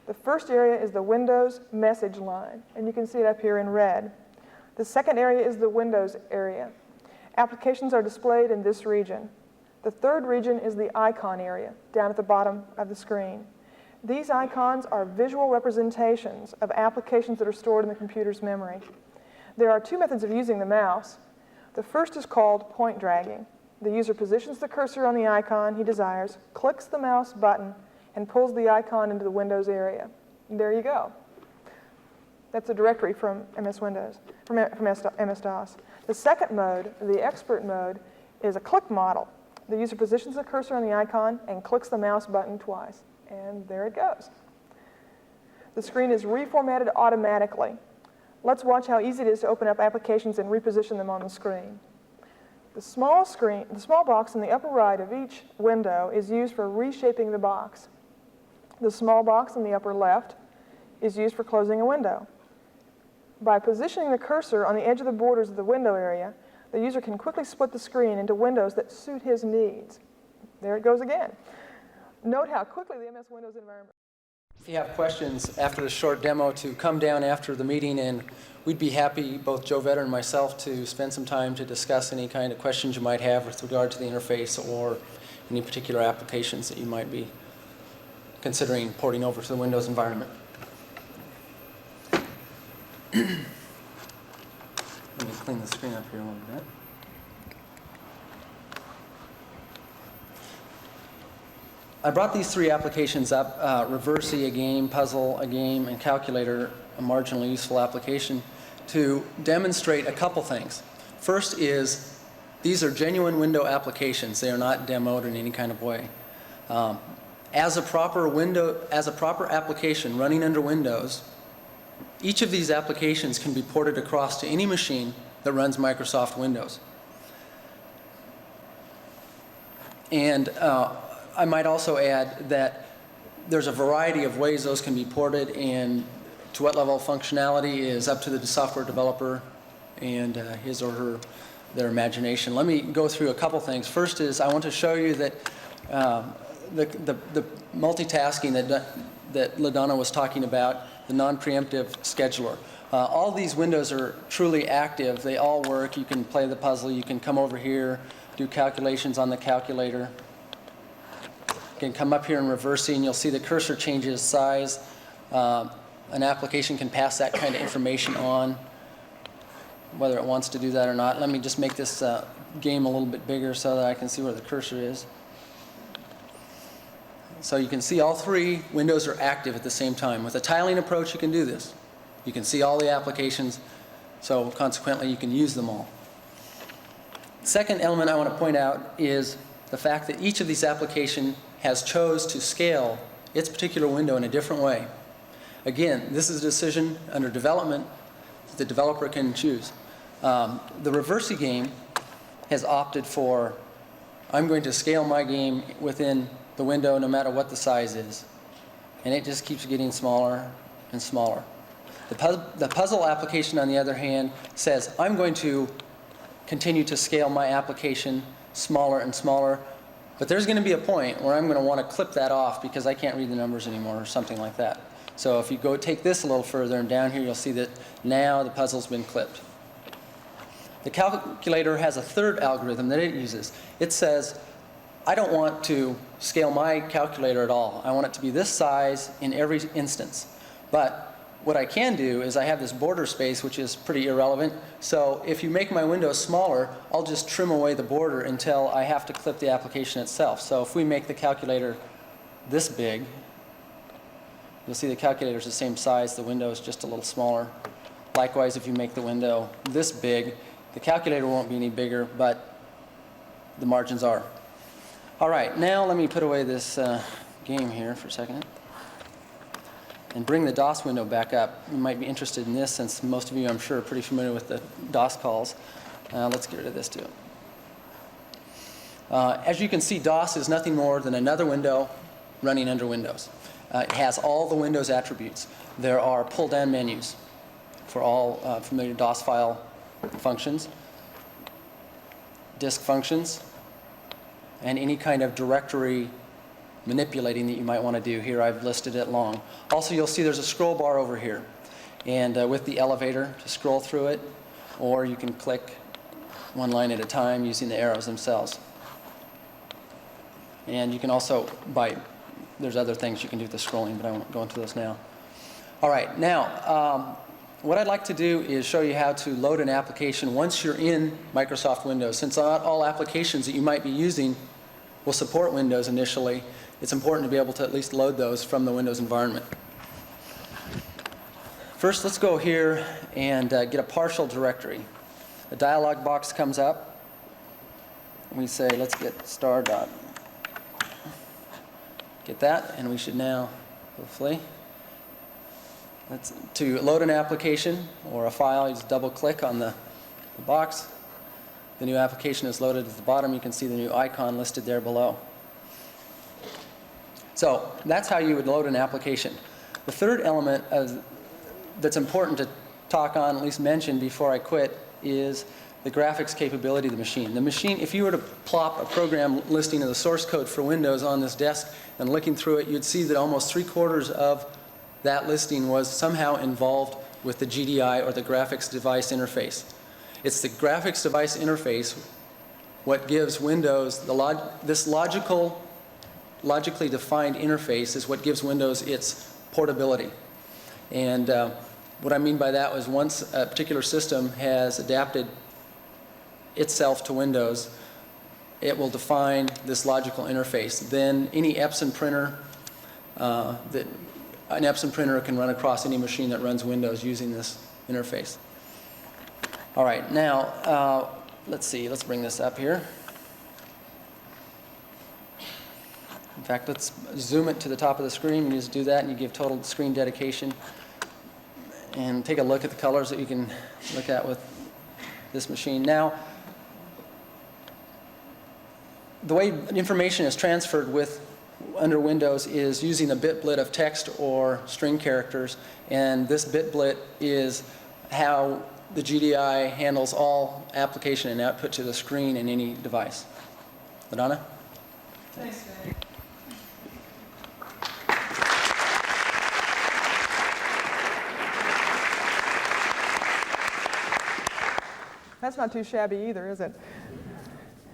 The first area is the Windows message line, and you can see it up here in red. The second area is the Windows area. Applications are displayed in this region. The third region is the icon area, down at the bottom of the screen. These icons are visual representations of applications that are stored in the computer's memory. There are two methods of using the mouse. The first is called point dragging. The user positions the cursor on the icon he desires, clicks the mouse button, and pulls the icon into the Windows area. And there you go. That's a directory from MS-DOS. The second mode, the expert mode, is a click model. The user positions the cursor on the icon and clicks the mouse button twice. And there it goes. The screen is reformatted automatically. Let's watch how easy it is to open up applications and reposition them on the screen. The small box in the upper right of each window is used for reshaping the box. The small box in the upper left is used for closing a window. By positioning the cursor on the edge of the borders of the window area, the user can quickly split the screen into windows that suit his needs. There it goes again. Note how quickly the MS Windows environment. If you have questions after this short demo, to come down after the meeting, and we'd be happy, both Joe Vetter and myself, to spend some time to discuss any kind of questions you might have with regard to the interface or any particular applications that you might be considering porting over to the Windows environment. Let me clean the screen up here a little bit. I brought these three applications up, Reversi, a game, Puzzle, a game, and Calculator, a marginally useful application, to demonstrate a couple things. First is, these are genuine window applications. They are not demoed in any kind of way. As a proper application running under Windows, each of these applications can be ported across to any machine that runs Microsoft Windows. And I might also add that there's a variety of ways those can be ported, and to what level of functionality is up to the software developer and his or her, their imagination. Let me go through a couple things. First is I want to show you that the multitasking that LaDonna was talking about, the non-preemptive scheduler. All these windows are truly active. They all work. You can play the puzzle. You can come over here, do calculations on the calculator. You can come up here in Reversi, and you'll see the cursor changes size. An application can pass that kind of information on, whether it wants to do that or not. Let me just make this game a little bit bigger so that I can see where the cursor is. So you can see all three windows are active at the same time. With a tiling approach, you can do this. You can see all the applications, so consequently you can use them all. Second element I want to point out is the fact that each of these applications has chose to scale its particular window in a different way. Again, this is a decision under development that the developer can choose. The Reversi game has opted for, I'm going to scale my game within the window no matter what the size is. And it just keeps getting smaller and smaller. The puzzle application, on the other hand, says, I'm going to continue to scale my application smaller and smaller, but there's going to be a point where I'm going to want to clip that off because I can't read the numbers anymore or something like that. So if you go take this a little further and down here, you'll see that now the puzzle's been clipped. The calculator has a third algorithm that it uses. It says, I don't want to scale my calculator at all. I want it to be this size in every instance. But what I can do is I have this border space, which is pretty irrelevant. So if you make my window smaller, I'll just trim away the border until I have to clip the application itself. So if we make the calculator this big, you'll see the calculator is the same size. The window is just a little smaller. Likewise, if you make the window this big, the calculator won't be any bigger, but the margins are. All right, now let me put away this game here for a second and bring the DOS window back up. You might be interested in this since most of you, I'm sure, are pretty familiar with the DOS calls. Let's get rid of this too. As you can see, DOS is nothing more than another window running under Windows. It has all the Windows attributes. There are pull-down menus for all familiar DOS file functions, disk functions, and any kind of directory manipulating that you might want to do. Here I've listed it long. Also, you'll see there's a scroll bar over here, and with the elevator to scroll through it, or you can click one line at a time using the arrows themselves. And you can also, there's other things you can do with the scrolling, but I won't go into those now. All right, now, what I'd like to do is show you how to load an application once you're in Microsoft Windows. Since not all applications that you might be using will support Windows initially, it's important to be able to at least load those from the Windows environment. First, let's go here and get a partial directory. A dialog box comes up. We say, let's get star dot. Get that, and we should now, hopefully, to load an application or a file, you just double-click on the box. The new application is loaded at the bottom. You can see the new icon listed there below. So that's how you would load an application. The third element that's important to talk on, at least mention before I quit, is the graphics capability of the machine. The machine, if you were to plop a program listing of the source code for Windows on this desk and looking through it, you'd see that almost 3/4 of that listing was somehow involved with the GDI, or the graphics device interface. It's the graphics device interface what gives Windows this logically defined interface is what gives Windows its portability. And what I mean by that was once a particular system has adapted itself to Windows, it will define this logical interface. Then any Epson printer, an Epson printer can run across any machine that runs Windows using this interface. All right, now let's see, let's bring this up here. In fact, let's zoom it to the top of the screen. You just do that and you give total screen dedication. And take a look at the colors that you can look at with this machine. Now, the way information is transferred under Windows is using a bitblit of text or string characters, and this bitblit is how the GDI handles all application and output to the screen in any device. LaDonna? Thanks, Dave. That's not too shabby either, is it?